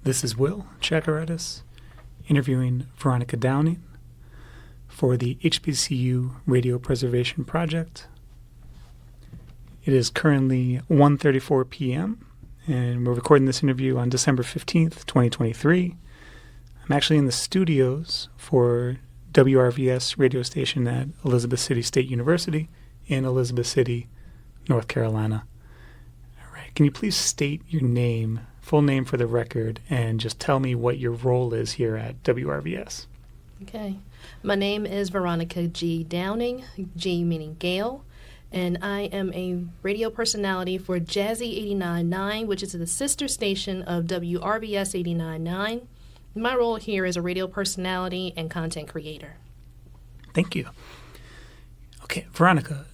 This is Will Tchakirides interviewing Veronica Downing for the HBCU Radio Preservation Project. It is currently 1:34 p.m., and we're recording this interview on December 15th, 2023. I'm actually in the studios for WRVS radio station at Elizabeth City State University in Elizabeth City, North Carolina. All right, can you please state your name, full name for the record, and just tell me what your role is here at WRVS? Okay. My name is Veronica G. Downing, G meaning Gail, and I am a radio personality for Jazzy 89.9, which is the sister station of WRVS 89.9. My role here is a radio personality and content creator. Thank you. Okay, Veronica,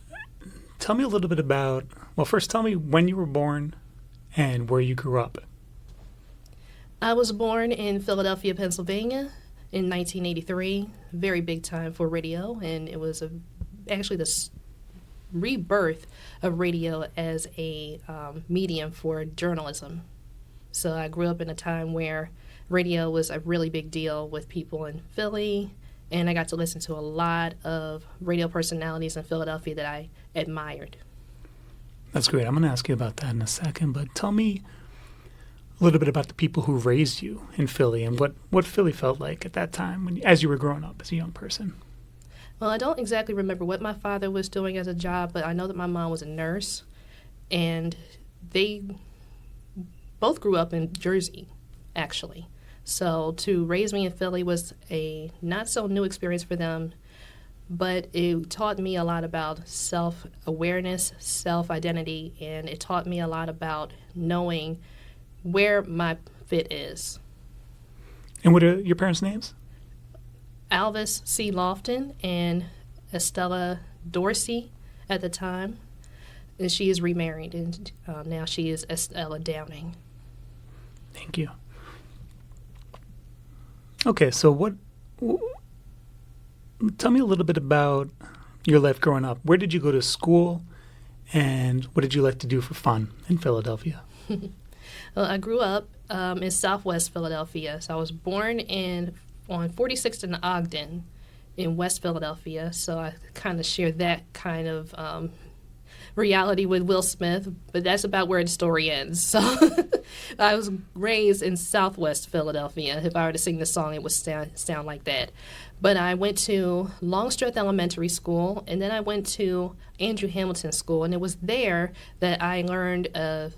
tell me a little bit about, well, first tell me when you were born and where you grew up. I was born in Philadelphia, Pennsylvania in 1983. Very big time for radio, and it was actually the rebirth of radio as a medium for journalism. So I grew up in a time where radio was a really big deal with people in Philly, and I got to listen to a lot of radio personalities in Philadelphia that I admired. That's great. I'm going to ask you about that in a second, but tell me a little bit about the people who raised you in Philly and what Philly felt like at that time as you were growing up as a young person. Well, I don't exactly remember what my father was doing as a job, but I know that my mom was a nurse, and they both grew up in Jersey, actually. So to raise me in Philly was a not-so-new experience for them, but it taught me a lot about self-awareness, self-identity, and it taught me a lot about knowing where my fit is. And what are your parents' names? Alvis C. Lofton and Estella Dorsey at the time, and she is remarried, and now she is Estella Downing. Thank you. Okay, so tell me a little bit about your life growing up. Where did you go to school, and what did you like to do for fun in Philadelphia? Well, I grew up in Southwest Philadelphia, so I was born on 46th and Ogden in West Philadelphia, so I kind of share that kind of reality with Will Smith, but that's about where the story ends. So I was raised in Southwest Philadelphia. If I were to sing the song, it would sound like that. But I went to Longstreth Elementary School, and then I went to Andrew Hamilton School, and it was there that I learned a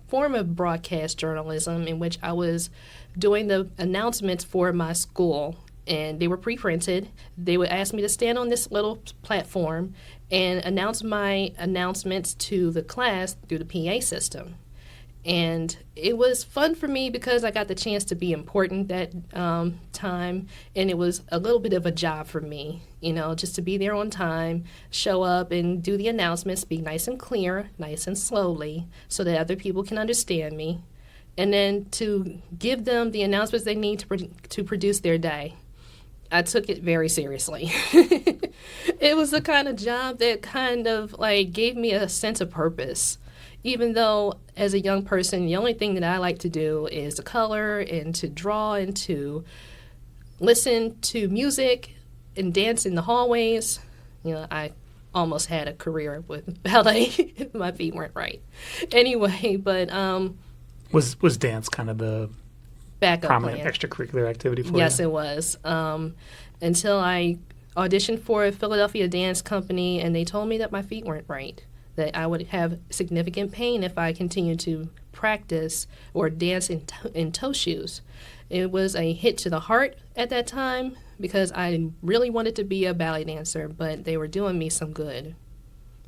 form of broadcast journalism in which I was doing the announcements for my school, and they were pre-printed. They would ask me to stand on this little platform and announce my announcements to the class through the PA system. And it was fun for me because I got the chance to be important that time, and it was a little bit of a job for me, just to be there on time, show up and do the announcements, be nice and clear, nice and slowly, so that other people can understand me, and then to give them the announcements they need to produce their day. I took it very seriously. It was the kind of job that kind of gave me a sense of purpose. Even though as a young person, the only thing that I like to do is to color and to draw and to listen to music and dance in the hallways. I almost had a career with ballet if my feet weren't right. Anyway, but was dance kind of the backup prominent plan. Extracurricular activity for you? Yes, it was. Until I auditioned for a Philadelphia dance company, and they told me that my feet weren't right, that I would have significant pain if I continued to practice or dance in toe shoes. It was a hit to the heart at that time because I really wanted to be a ballet dancer, but they were doing me some good.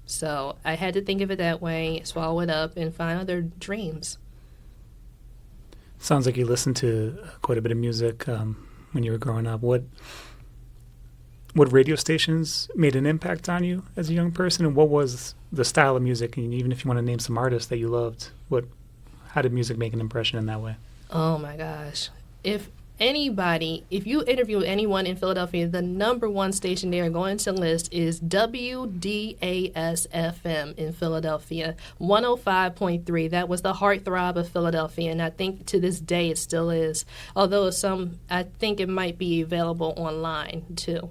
So I had to think of it that way, swallow it up, and find other dreams. Sounds like you listened to quite a bit of music when you were growing up. What radio stations made an impact on you as a young person, and what was the style of music? And even if you want to name some artists that you loved, how did music make an impression in that way? Oh my gosh. If anybody, if you interview anyone in Philadelphia, the number one station they are going to list is WDAS-FM in Philadelphia, 105.3. That was the heartthrob of Philadelphia, and I think to this day it still is, although I think it might be available online too.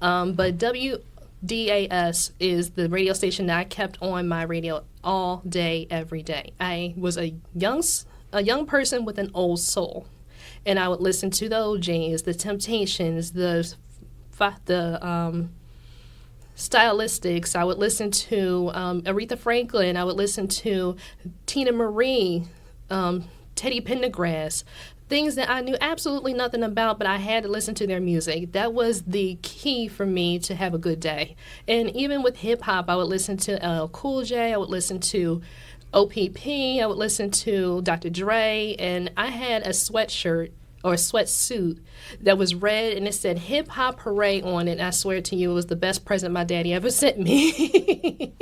But WDAS is the radio station that I kept on my radio all day, every day. I was a young person with an old soul. And I would listen to the OJs, the Temptations, the Stylistics. I would listen to Aretha Franklin. I would listen to Tina Marie, Teddy Pendergrass, things that I knew absolutely nothing about, but I had to listen to their music. That was the key for me to have a good day. And even with hip-hop, I would listen to LL Cool J. I would listen to OPP, I would listen to Dr. Dre, and I had a sweatshirt or a sweatsuit that was red and it said Hip Hop Hooray on it, and I swear to you it was the best present my daddy ever sent me.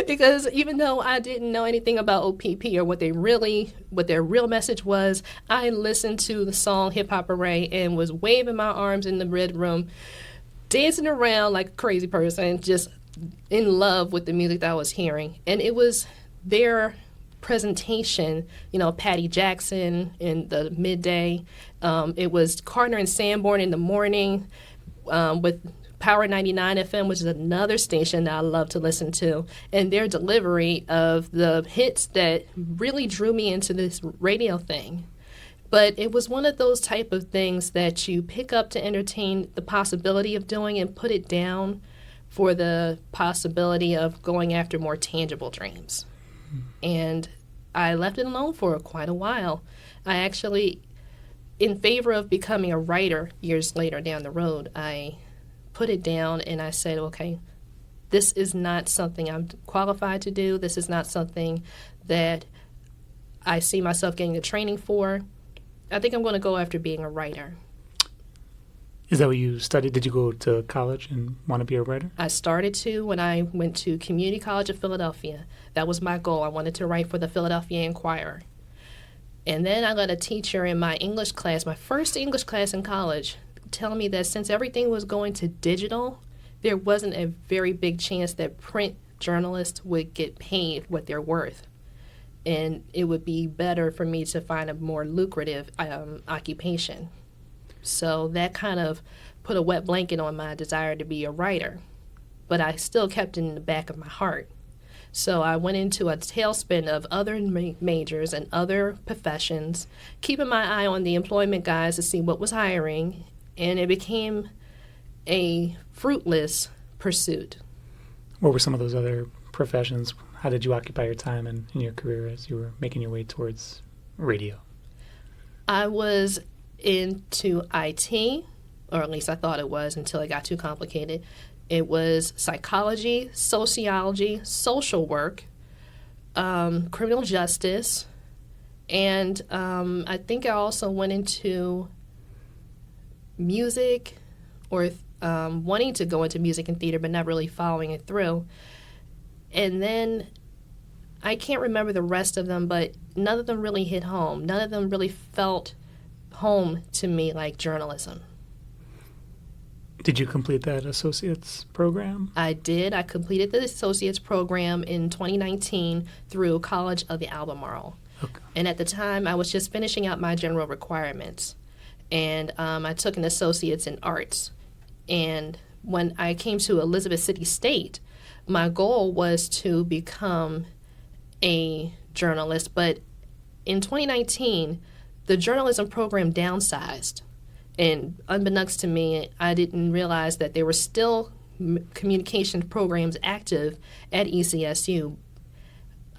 Because even though I didn't know anything about OPP or what their real message was, I listened to the song Hip Hop Hooray and was waving my arms in the red room, dancing around like a crazy person, just in love with the music that I was hearing. And it was their presentation, Patty Jackson in the midday. It was Carter and Sanborn in the morning with Power 99 FM, which is another station that I love to listen to. And their delivery of the hits that really drew me into this radio thing. But it was one of those type of things that you pick up to entertain the possibility of doing and put it down for the possibility of going after more tangible dreams. And I left it alone for quite a while. I actually, in favor of becoming a writer years later down the road, I put it down and I said, okay, this is not something I'm qualified to do. This is not something that I see myself getting the training for. I think I'm going to go after being a writer. Is that what you studied? Did you go to college and want to be a writer? I started to when I went to Community College of Philadelphia. That was my goal. I wanted to write for the Philadelphia Inquirer. And then I got a teacher in my English class, my first English class in college, tell me that since everything was going to digital, there wasn't a very big chance that print journalists would get paid what they're worth. And it would be better for me to find a more lucrative occupation. So that kind of put a wet blanket on my desire to be a writer. But I still kept it in the back of my heart. So I went into a tailspin of other majors and other professions, keeping my eye on the employment guides to see what was hiring, and it became a fruitless pursuit. What were some of those other professions? How did you occupy your time in your career as you were making your way towards radio? I was into IT, or at least I thought it was until it got too complicated. It was psychology, sociology, social work, criminal justice, and I think I also went into music, or wanting to go into music and theater, but not really following it through. And then I can't remember the rest of them, but none of them really hit home. None of them really felt home to me like journalism. Did you complete that associate's program? I did. I completed the associate's program in 2019 through College of the Albemarle. Okay. And at the time, I was just finishing out my general requirements. And I took an associate's in arts. And when I came to Elizabeth City State, my goal was to become a journalist. But in 2019, the journalism program downsized. And unbeknownst to me, I didn't realize that there were still communication programs active at ECSU.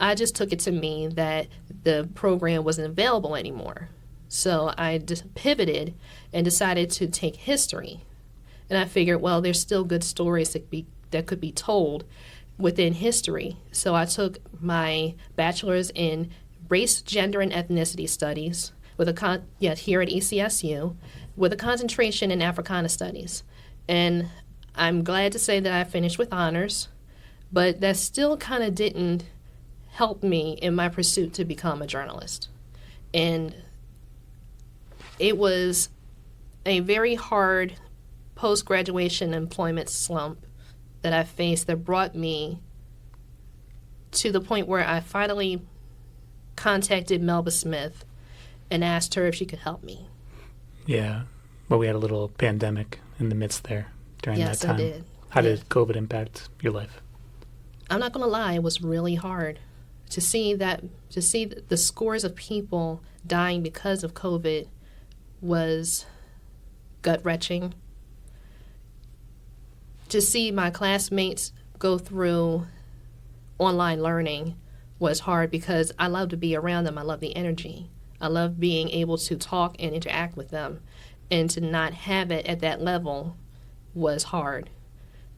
I just took it to mean that the program wasn't available anymore. So I just pivoted and decided to take history. And I figured, well, there's still good stories that could be told within history. So I took my bachelor's in race, gender, and ethnicity studies with here at ECSU, with a concentration in Africana Studies. And I'm glad to say that I finished with honors, but that still kind of didn't help me in my pursuit to become a journalist. And it was a very hard post-graduation employment slump that I faced that brought me to the point where I finally contacted Melba Smith and asked her if she could help me. Yeah. Well, we had a little pandemic in the midst there during that time. Yes, I did. How did COVID impact your life? I'm not going to lie, it was really hard to see the scores of people dying because of COVID was gut-wrenching. To see my classmates go through online learning was hard because I love to be around them. I love the energy. I love being able to talk and interact with them. And to not have it at that level was hard.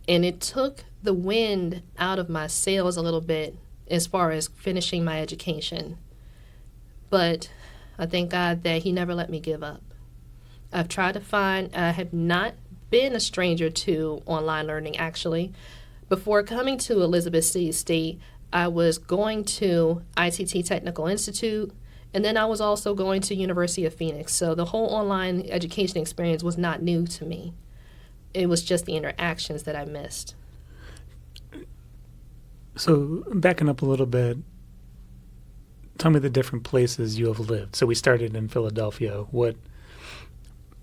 And it took the wind out of my sails a little bit as far as finishing my education. But I thank God that He never let me give up. I have not been a stranger to online learning, actually. Before coming to Elizabeth City State, I was going to ITT Technical Institute, and then I was also going to University of Phoenix. So the whole online education experience was not new to me. It was just the interactions that I missed. So backing up a little bit, tell me the different places you have lived. So we started in Philadelphia.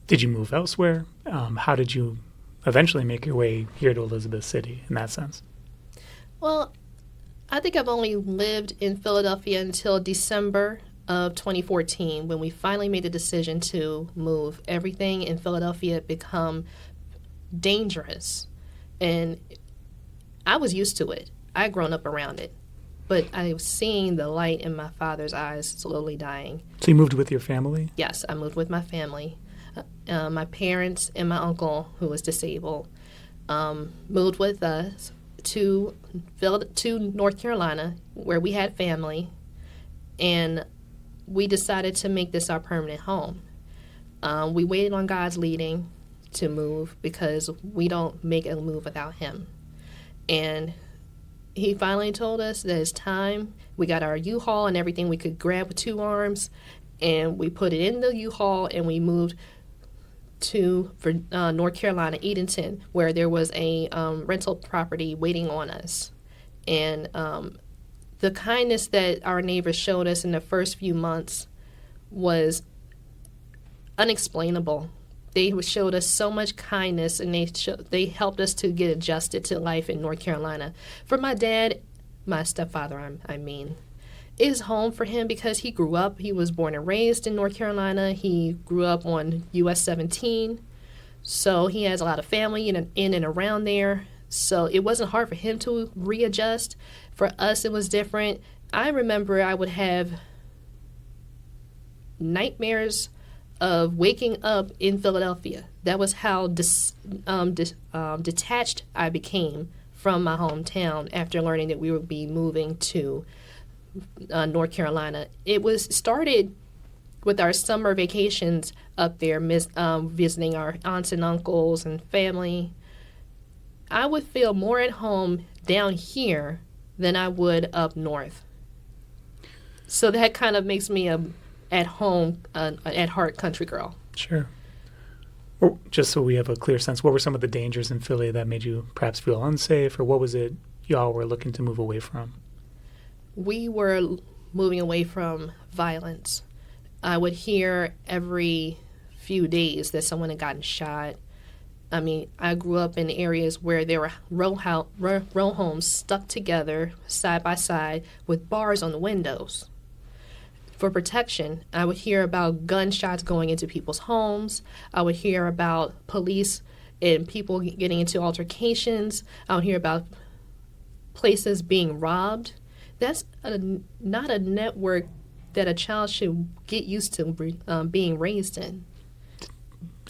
Did you move elsewhere? How did you eventually make your way here to Elizabeth City in that sense? Well, I think I've only lived in Philadelphia until December of 2014 when we finally made the decision to move. Everything in Philadelphia had become dangerous, and I was used to it. I had grown up around it, but I was seeing the light in my father's eyes slowly dying. So you moved with your family? Yes, I moved with my family. My parents and my uncle, who was disabled, moved with us to North Carolina, where we had family, and we decided to make this our permanent home. We waited on God's leading to move because we don't make a move without Him. And He finally told us that it's time. We got our U-Haul and everything we could grab with two arms, and we put it in the U-Haul, and we moved to North Carolina, Edenton, where there was a rental property waiting on us. And the kindness that our neighbors showed us in the first few months was unexplainable. They showed us so much kindness, and they helped us to get adjusted to life in North Carolina. For my dad, my stepfather, I mean, it is home for him because he was born and raised in North Carolina. He grew up on US 17, so he has a lot of family in and around there. So it wasn't hard for him to readjust. For us, it was different. I remember I would have nightmares of waking up in Philadelphia. That was how detached I became from my hometown after learning that we would be moving to North Carolina. It was started with our summer vacations up there, visiting our aunts and uncles and family. I would feel more at home down here than I would up north. So that kind of makes me at home, at heart country girl. Sure. Well, just so we have a clear sense, what were some of the dangers in Philly that made you perhaps feel unsafe, or what was it y'all were looking to move away from? We were moving away from violence. I would hear every few days that someone had gotten shot. I mean, I grew up in areas where there were row homes stuck together side by side with bars on the windows. For protection, I would hear about gunshots going into people's homes. I would hear about police and people getting into altercations. I would hear about places being robbed. That's not a network that a child should get used to being raised in.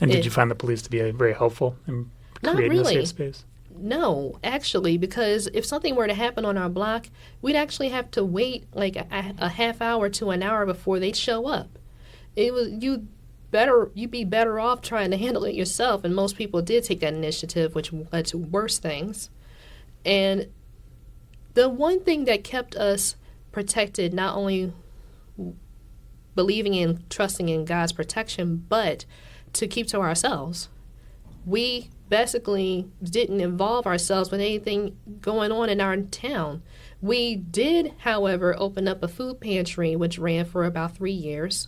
And did you find the police to be very helpful in creating a safe space? No, actually, because if something were to happen on our block, we'd actually have to wait like a half hour to an hour before they'd show up. You'd be better off trying to handle it yourself, and most people did take that initiative, which led to worse things. And the one thing that kept us protected, not only believing in, trusting in God's protection, but to keep to ourselves. We basically didn't involve ourselves with anything going on in our town. We did, however, open up a food pantry, which ran for about 3 years,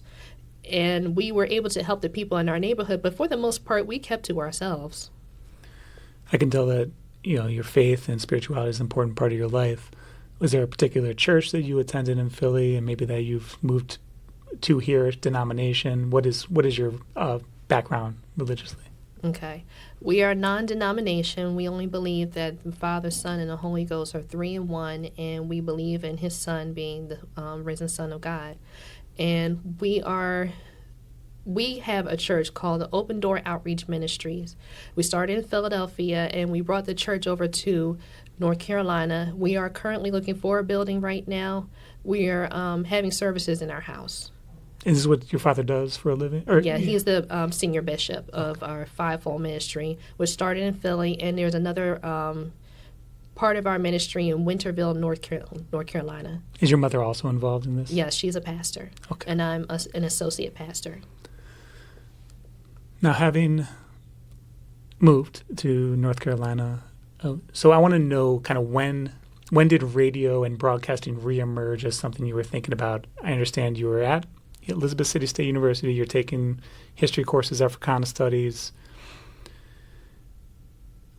and we were able to help the people in our neighborhood, but for the most part, we kept to ourselves. I can tell that, your faith and spirituality is an important part of your life. Was there a particular church that you attended in Philly and maybe that you've moved to here, denomination? What is your background religiously? Okay. We are non-denomination. We only believe that the Father, Son, and the Holy Ghost are 3 in 1, and we believe in His Son being the risen Son of God. And we have a church called the Open Door Outreach Ministries. We started in Philadelphia, and we brought the church over to North Carolina. We are currently looking for a building right now. We are having services in our house. Is this what your father does for a living? Yeah, he's the senior bishop of our fivefold ministry, which started in Philly, and there's another part of our ministry in Winterville, North Carolina. Is your mother also involved in this? Yes, she's a pastor, okay. And I'm an associate pastor. Now, having moved to North Carolina, so I want to know kind of when did radio and broadcasting reemerge as something you were thinking about? I understand you were at Elizabeth City State University. You're taking history courses, Africana Studies.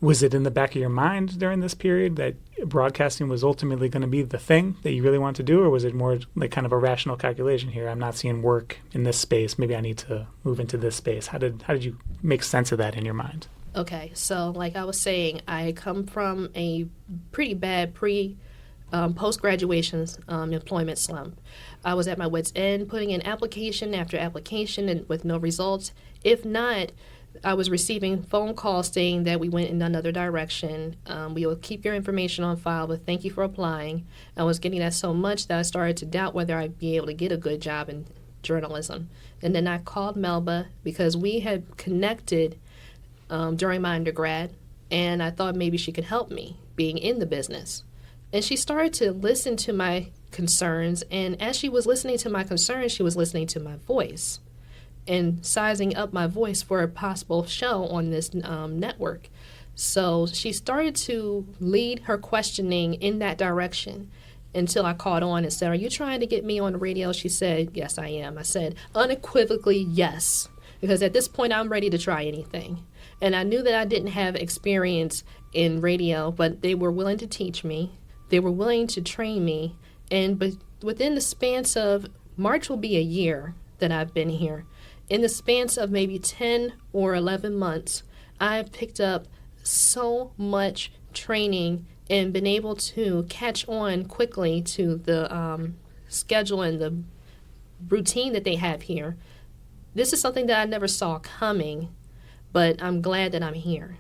Was it in the back of your mind during this period that broadcasting was ultimately going to be the thing that you really wanted to do, or was it more like kind of a rational calculation here? I'm not seeing work in this space. Maybe I need to move into this space. How did you make sense of that in your mind? Okay, so like I was saying, I come from a pretty bad post-graduation employment slump. I was at my wit's end, putting in application after application and with no results. If not, I was receiving phone calls saying that we went in another direction. We will keep your information on file, but thank you for applying. I was getting that so much that I started to doubt whether I'd be able to get a good job in journalism. And then I called Melba because we had connected during my undergrad, and I thought maybe she could help me being in the business. And she started to listen to my concerns, and as she was listening to my concerns, she was listening to my voice and sizing up my voice for a possible show on this network. So she started to lead her questioning in that direction until I caught on and said, "Are you trying to get me on the radio?" She said, "Yes, I am." I said, unequivocally, yes, because at this point I'm ready to try anything. And I knew that I didn't have experience in radio, but they were willing to teach me. They were willing to train me. But within the span of March will be a year that I've been here. In the span of maybe 10 or 11 months, I've picked up so much training and been able to catch on quickly to the schedule and the routine that they have here. This is something that I never saw coming, but I'm glad that I'm here.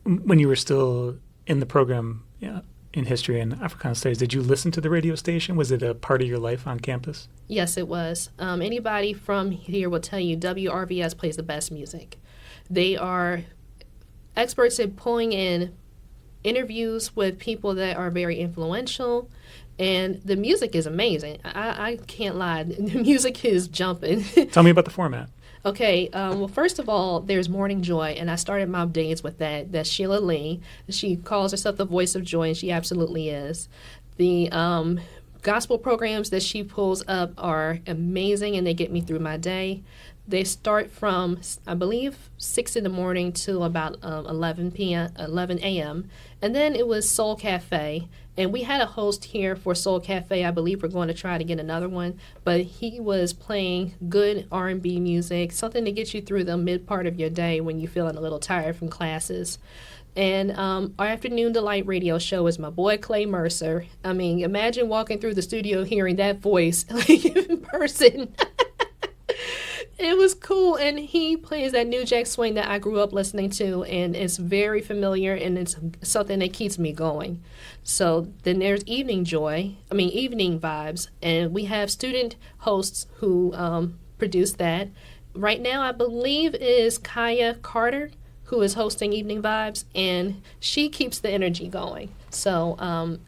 When you were still in the program in history and Africana Studies, did you listen to the radio station? Was it a part of your life on campus? Yes, it was. Anybody from here will tell you WRVS plays the best music. They are experts in pulling in interviews with people that are very influential, and the music is amazing. I can't lie. The music is jumping. Tell me about the format. Okay, well, first of all, there's Morning Joy, and I started my days with that. That's Sheila Lee. She calls herself the voice of joy, and she absolutely is. The gospel programs that she pulls up are amazing, and they get me through my day. They start from, I believe, 6 in the morning till about 11 a.m. And then it was Soul Cafe. And we had a host here for Soul Cafe. I believe we're going to try to get another one. But he was playing good R&B music, something to get you through the mid part of your day when you're feeling a little tired from classes. And our Afternoon Delight radio show is my boy Clay Mercer. I mean, imagine walking through the studio hearing that voice like in person. It was cool, and he plays that New Jack Swing that I grew up listening to, and it's very familiar, and it's something that keeps me going. So then there's Evening Vibes, and we have student hosts who produce that. Right now, I believe is Kaya Carter, who is hosting Evening Vibes, and she keeps the energy going. So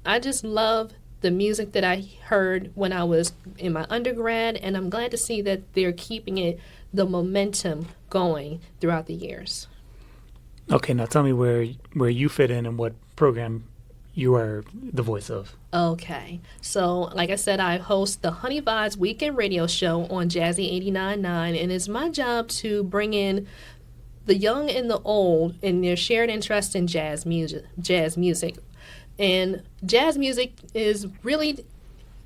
I just love the music that I heard when I was in my undergrad, and I'm glad to see that they're keeping the momentum going throughout the years. Okay, now tell me where you fit in and what program you are the voice of. Okay, so like I said, I host the Honey Vibes weekend radio show on Jazzy 89.9, and it's my job to bring in the young and the old in their shared interest in jazz music. And jazz music is really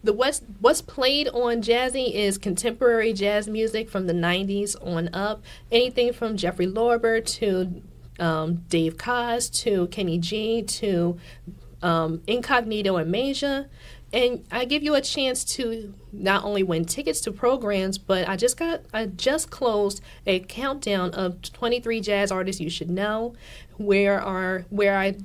what's played on Jazzy is contemporary jazz music from the 90s on up. Anything from Jeffrey Lorber to Dave Koz to Kenny G to Incognito and Masia. And I give you a chance to not only win tickets to programs, but I just closed a countdown of 23 jazz artists you should know, where I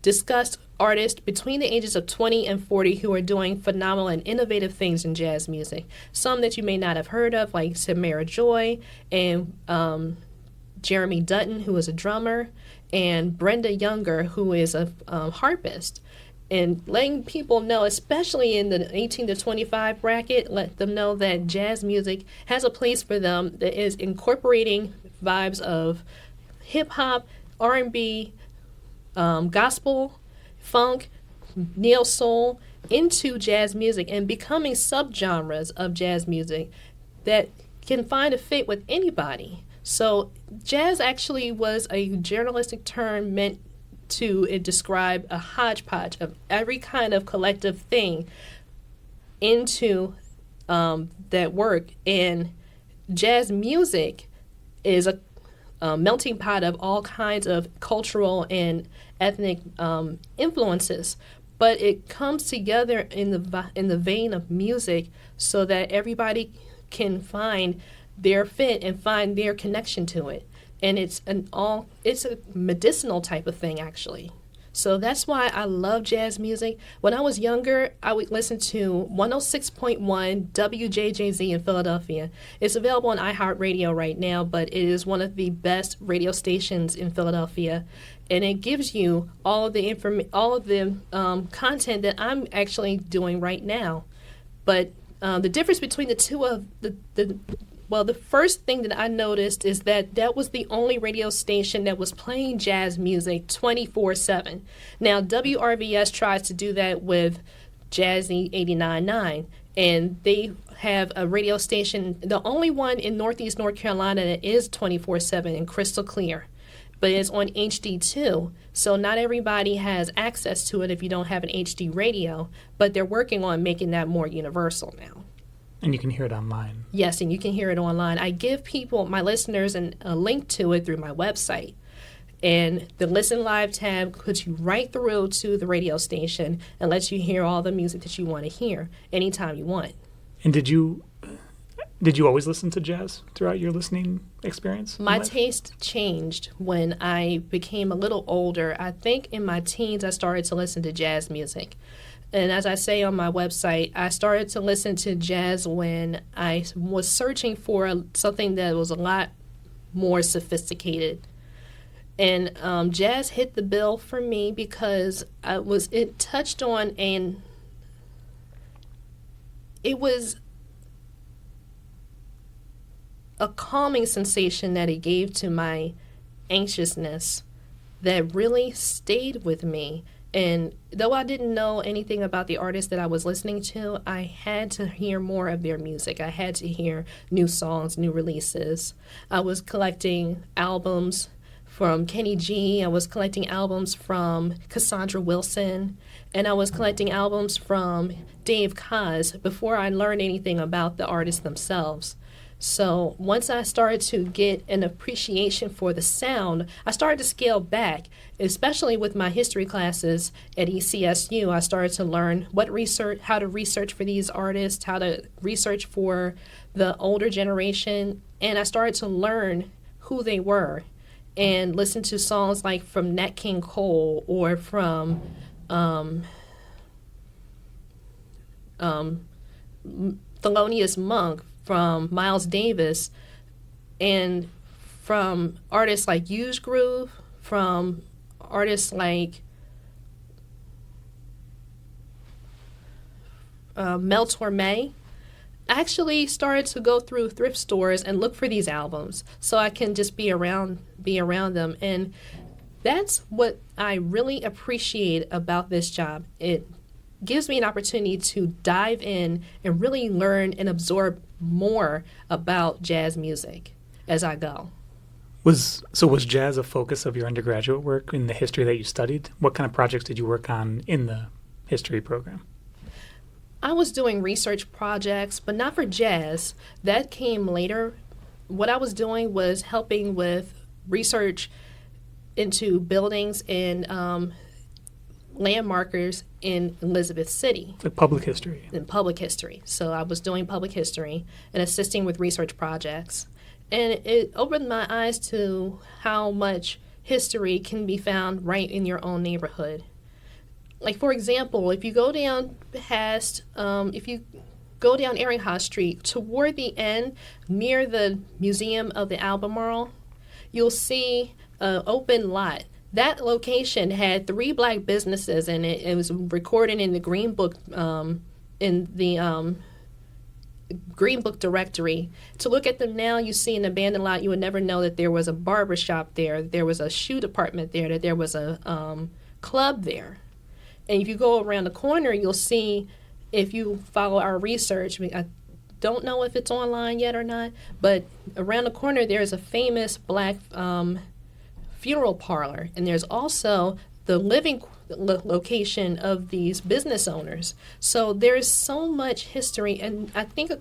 discussed artists between the ages of 20 and 40 who are doing phenomenal and innovative things in jazz music. Some that you may not have heard of, like Samara Joy and Jeremy Dutton, who is a drummer, and Brenda Younger, who is a harpist. And letting people know, especially in the 18 to 25 bracket, let them know that jazz music has a place for them that is incorporating vibes of hip-hop, R&B, gospel, funk, neo-soul into jazz music and becoming subgenres of jazz music that can find a fit with anybody. So jazz actually was a journalistic term meant to describe a hodgepodge of every kind of collective thing into that work. And jazz music is a melting pot of all kinds of cultural and ethnic influences, but it comes together in the vein of music so that everybody can find their fit and find their connection to it. And it's a medicinal type of thing, actually. So that's why I love jazz music. When I was younger, I would listen to 106.1 WJJZ in Philadelphia. It's available on iHeartRadio right now, but it is one of the best radio stations in Philadelphia, and it gives you all of the content that I'm actually doing right now. But the difference between the two of the first thing that I noticed is that was the only radio station that was playing jazz music 24/7. Now, WRVS tries to do that with Jazzy 89.9, and they have a radio station, the only one in Northeast North Carolina that is 24/7 and crystal clear, but it's on HD2. So not everybody has access to it if you don't have an HD radio, but they're working on making that more universal now. And you can hear it online. Yes, and you can hear it online. I give people, my listeners, a link to it through my website. And the Listen Live tab puts you right through to the radio station and lets you hear all the music that you want to hear anytime you want. And did you always listen to jazz throughout your listening experience? My taste changed when I became a little older. I think in my teens I started to listen to jazz music. And as I say on my website, I started to listen to jazz when I was searching for something that was a lot more sophisticated. And jazz hit the bill for me because it touched on it was a calming sensation that it gave to my anxiousness that really stayed with me. And though I didn't know anything about the artists that I was listening to, I had to hear more of their music. I had to hear new songs, new releases. I was collecting albums from Kenny G. I was collecting albums from Cassandra Wilson. And I was collecting albums from Dave Koz before I learned anything about the artists themselves. So once I started to get an appreciation for the sound, I started to scale back, especially with my history classes at ECSU. I started to learn how to research for these artists, how to research for the older generation, and I started to learn who they were and listen to songs like from Nat King Cole or from Thelonious Monk, from Miles Davis, and from artists like Hughes Groove, from artists like Mel Torme, I actually started to go through thrift stores and look for these albums so I can just be around them. And that's what I really appreciate about this job. It gives me an opportunity to dive in and really learn and absorb more about jazz music as I go. Was jazz a focus of your undergraduate work in the history that you studied? What kind of projects did you work on in the history program? I was doing research projects, but not for jazz. That came later. What I was doing was helping with research into buildings and landmarkers in Elizabeth City. Like public history. In public history. So I was doing public history and assisting with research projects. And it opened my eyes to how much history can be found right in your own neighborhood. Like, for example, if you go down Eringhausen Street, toward the end, near the Museum of the Albemarle, you'll see an open lot. That location had 3 black businesses in it. It was recorded in the Green Book, Green Book directory. To look at them now, you see an abandoned lot. You would never know that there was a barber shop there, there was a shoe department there, that there was a club there. And if you go around the corner, you'll see, if you follow our research, I don't know if it's online yet or not, but around the corner there's a famous black funeral parlor, and there's also the living location of these business owners. So there's so much history, and I think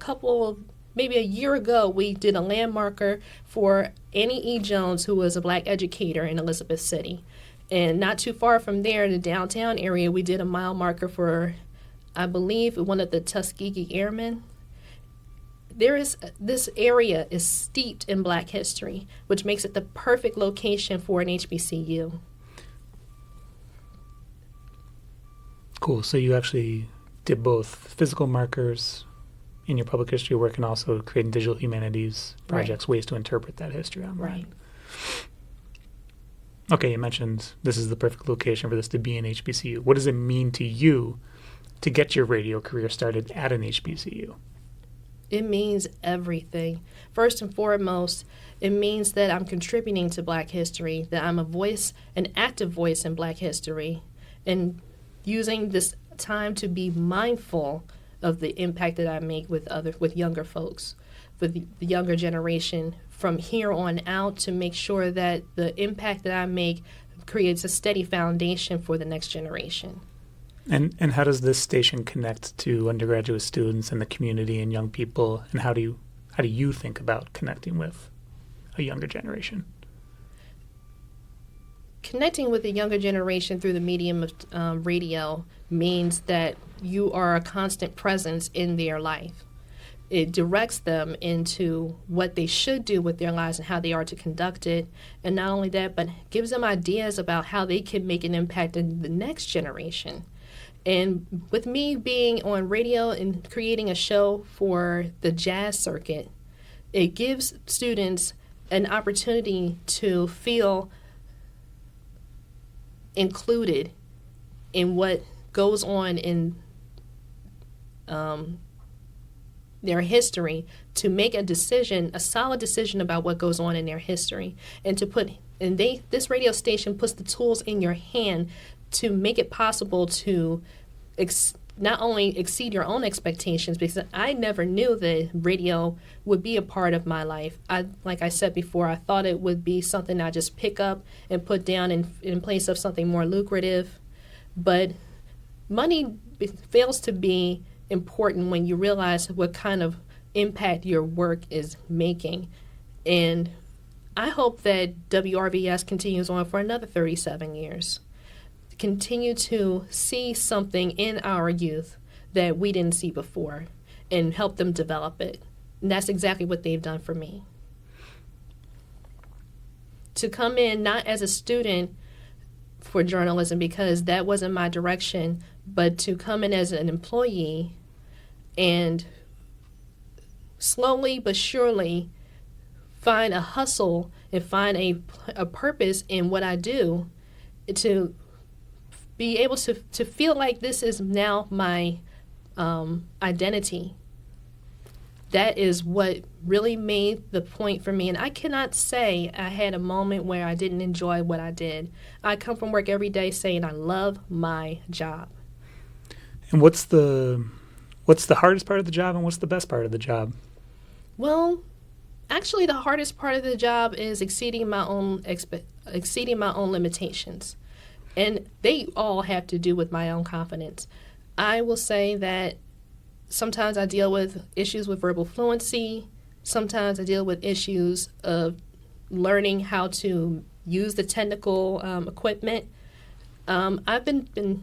maybe a year ago, we did a landmarker for Annie E. Jones, who was a black educator in Elizabeth City. And not too far from there, in the downtown area, we did a mile marker for, I believe, one of the Tuskegee Airmen. This area is steeped in black history, which makes it the perfect location for an HBCU. Cool. So you actually did both physical markers in your public history work and also creating digital humanities projects, ways to interpret that history online. Right. Okay, you mentioned this is the perfect location for this to be an HBCU. What does it mean to you to get your radio career started at an HBCU? It means everything. First and foremost, it means that I'm contributing to black history, that I'm a voice, an active voice in black history, and using this time to be mindful of the impact that I make with younger folks, with the younger generation, from here on out, to make sure that the impact that I make creates a steady foundation for the next generation. And how does this station connect to undergraduate students and the community and young people? And how do you think about connecting with a younger generation? Connecting with the younger generation through the medium of radio means that you are a constant presence in their life. It directs them into what they should do with their lives and how they are to conduct it. And not only that, but gives them ideas about how they can make an impact in the next generation. And with me being on radio and creating a show for the jazz circuit, it gives students an opportunity to feel included in what goes on in their history, to make a decision, a solid decision about what goes on in their history, and this radio station puts the tools in your hand to make it possible to not only exceed your own expectations, because I never knew that radio would be a part of my life. Like I said before, I thought it would be something I just pick up and put down in place of something more lucrative. But money fails to be important when you realize what kind of impact your work is making. And I hope that WRVS continues on for another 37 years. Continue to see something in our youth that we didn't see before and help them develop it. And that's exactly what they've done for me. To come in not as a student for journalism, because that wasn't my direction, but to come in as an employee and slowly but surely find a hustle and find a purpose in what I do, to be able to feel like this is now my identity. That is what really made the point for me. And I cannot say I had a moment where I didn't enjoy what I did. I come from work every day saying I love my job. And what's the hardest part of the job and what's the best part of the job? Well, actually, the hardest part of the job is exceeding my own limitations. And they all have to do with my own confidence. I will say that sometimes I deal with issues with verbal fluency. Sometimes I deal with issues of learning how to use the technical equipment. I've been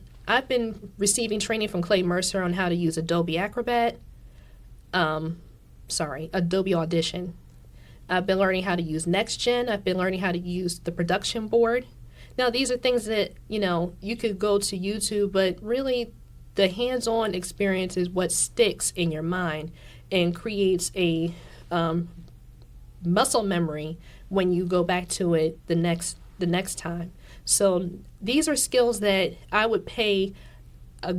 receiving training from Clay Mercer on how to use Adobe Acrobat. Adobe Audition. I've been learning how to use NextGen. I've been learning how to use the production board. Now, these are things that, you could go to YouTube, but really the hands-on experience is what sticks in your mind and creates a muscle memory when you go back to it the next time. So these are skills that I would pay a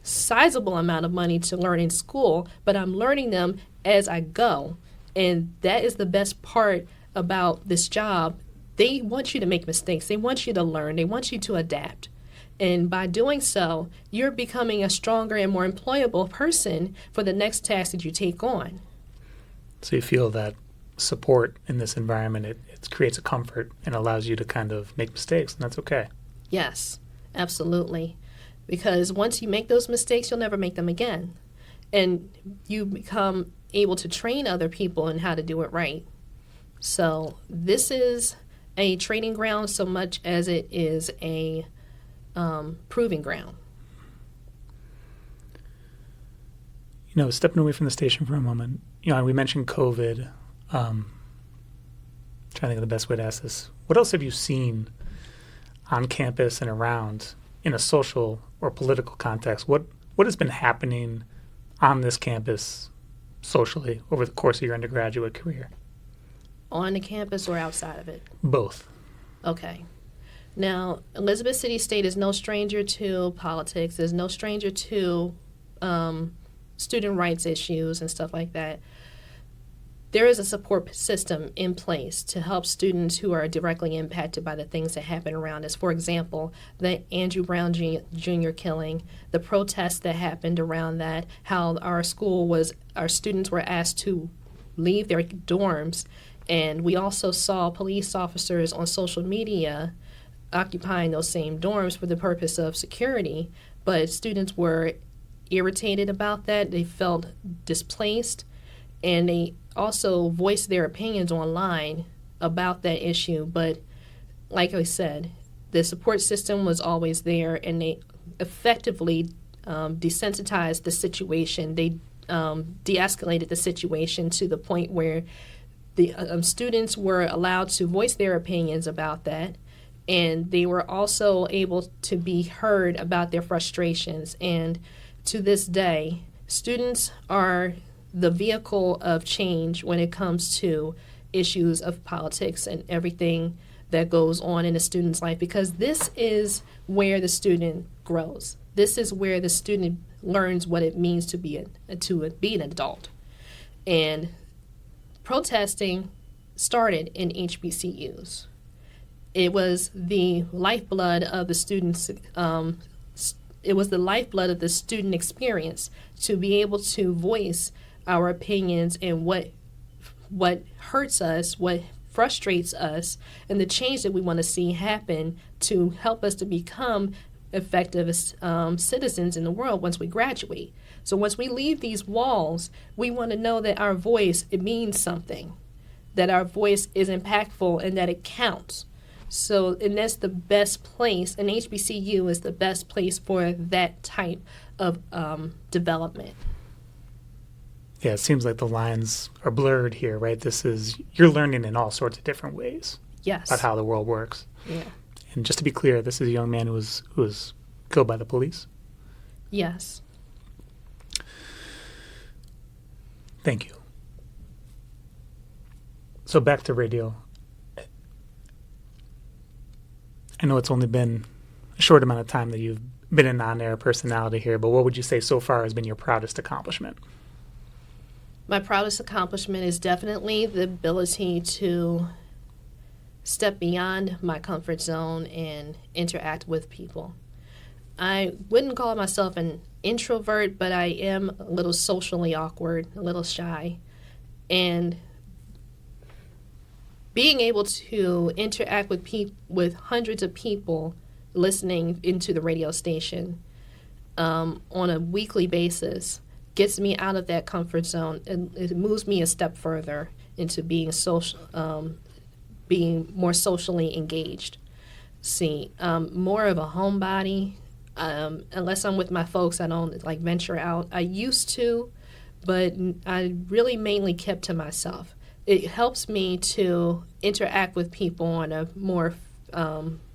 sizable amount of money to learn in school, but I'm learning them as I go. And that is the best part about this job. They want you to make mistakes. They want you to learn. They want you to adapt. And by doing so, you're becoming a stronger and more employable person for the next task that you take on. So you feel that support in this environment, it creates a comfort and allows you to kind of make mistakes, and that's okay. Yes, absolutely. Because once you make those mistakes, you'll never make them again. And you become able to train other people in how to do it right. So this is a training ground so much as it is a proving ground. Stepping away from the station for a moment, we mentioned COVID. Trying to think of the best way to ask this. What else have you seen on campus and around in a social or political context? What has been happening on this campus socially over the course of your undergraduate career? On the campus or outside of it? Both. Okay. Now, Elizabeth City State is no stranger to politics. Is no stranger to student rights issues and stuff like that. There is a support system in place to help students who are directly impacted by the things that happen around us. For example, the Andrew Brown Jr. killing, the protests that happened around that, how our students were asked to leave their dorms. And we also saw police officers on social media occupying those same dorms for the purpose of security. But students were irritated about that. They felt displaced. And they also voiced their opinions online about that issue. But like I said, the support system was always there, and they effectively desensitized the situation. They de-escalated the situation to the point where the students were allowed to voice their opinions about that, and they were also able to be heard about their frustrations. And to this day, students are the vehicle of change when it comes to issues of politics and everything that goes on in a student's life, because this is where the student grows. This is where the student learns what it means to be an adult. And protesting started in HBCUs. It was the lifeblood of the students. It was the lifeblood of the student experience to be able to voice our opinions and what hurts us, what frustrates us, and the change that we want to see happen to help us to become effective citizens in the world once we graduate. So once we leave these walls, we want to know that our voice, it means something, that our voice is impactful and that it counts. So, and that's the best place, and HBCU is the best place for that type of development. Yeah, it seems like the lines are blurred here, right? You're learning in all sorts of different ways. Yes. About how the world works. Yeah. And just to be clear, this is a young man who was killed by the police? Yes. Thank you. So back to radio. I know it's only been a short amount of time that you've been a non-air personality here, but what would you say so far has been your proudest accomplishment? My proudest accomplishment is definitely the ability to step beyond my comfort zone and interact with people. I wouldn't call myself an introvert, but I am a little socially awkward, a little shy. And being able to interact with hundreds of people listening into the radio station on a weekly basis gets me out of that comfort zone, and it moves me a step further into being being more socially engaged. More of a homebody. Unless I'm with my folks, I don't like venture out. I used to, but I really mainly kept to myself. It helps me to interact with people on a more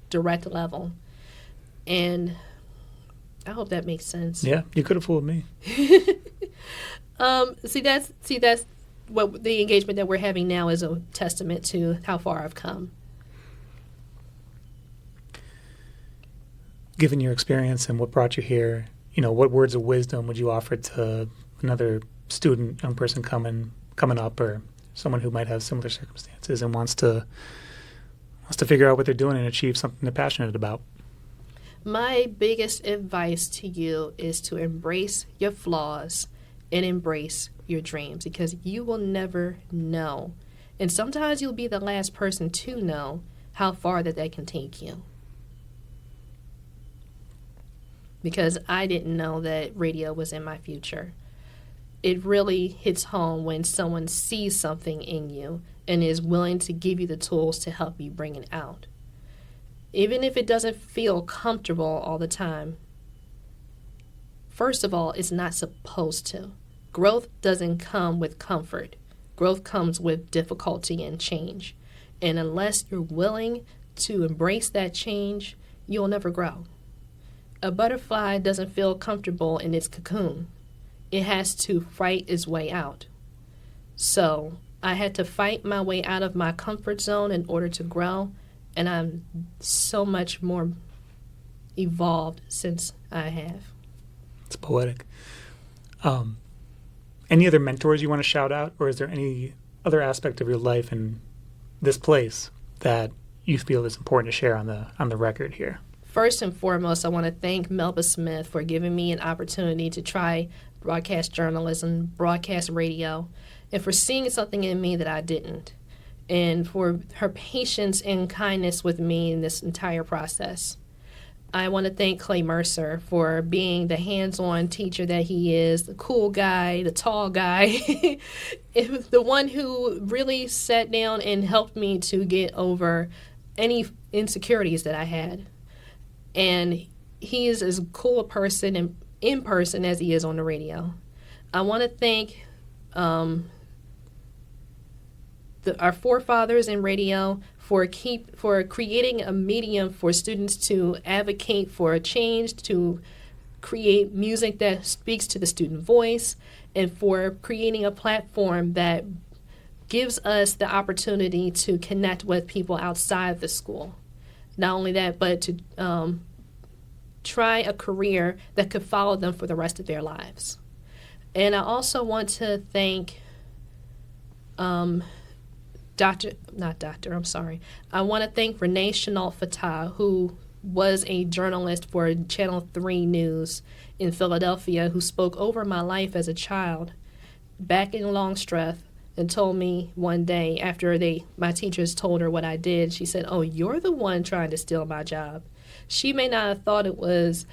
direct level. And I hope that makes sense. Yeah, you could have fooled me. That's what the engagement that we're having now is a testament to how far I've come. Given your experience and what brought you here, what words of wisdom would you offer to another student, young person coming up, or someone who might have similar circumstances and wants to figure out what they're doing and achieve something they're passionate about? My biggest advice to you is to embrace your flaws and embrace your dreams, because you will never know. And sometimes you'll be the last person to know how far that can take you. Because I didn't know that radio was in my future. It really hits home when someone sees something in you and is willing to give you the tools to help you bring it out. Even if it doesn't feel comfortable all the time, first of all, it's not supposed to. Growth doesn't come with comfort. Growth comes with difficulty and change. And unless you're willing to embrace that change, you'll never grow. A butterfly doesn't feel comfortable in its cocoon. It has to fight its way out. So I had to fight my way out of my comfort zone in order to grow, and I'm so much more evolved since I have. It's poetic. Any other mentors you want to shout out, or is there any other aspect of your life in this place that you feel is important to share on the record here? First and foremost, I want to thank Melba Smith for giving me an opportunity to try broadcast journalism, broadcast radio, and for seeing something in me that I didn't, and for her patience and kindness with me in this entire process. I want to thank Clay Mercer for being the hands-on teacher that he is, the cool guy, the tall guy, the one who really sat down and helped me to get over any insecurities that I had. And he is as cool a person in person as he is on the radio. I want to thank our forefathers in radio for creating a medium for students to advocate for a change, to create music that speaks to the student voice, and for creating a platform that gives us the opportunity to connect with people outside the school. Not only that, but to try a career that could follow them for the rest of their lives. And I also want to thank I want to thank Renee Chenault Fatah, who was a journalist for Channel 3 News in Philadelphia, who spoke over my life as a child back in Longstreth, and told me one day after my teachers told her what I did, she said, "Oh, you're the one trying to steal my job." She may not have thought it was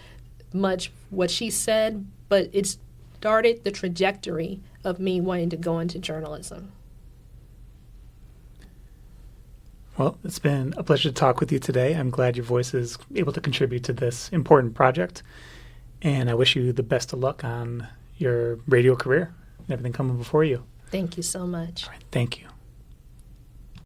much what she said, but it started the trajectory of me wanting to go into journalism. Well, it's been a pleasure to talk with you today. I'm glad your voice is able to contribute to this important project, and I wish you the best of luck on your radio career and everything coming before you. Thank you so much. All right, thank you.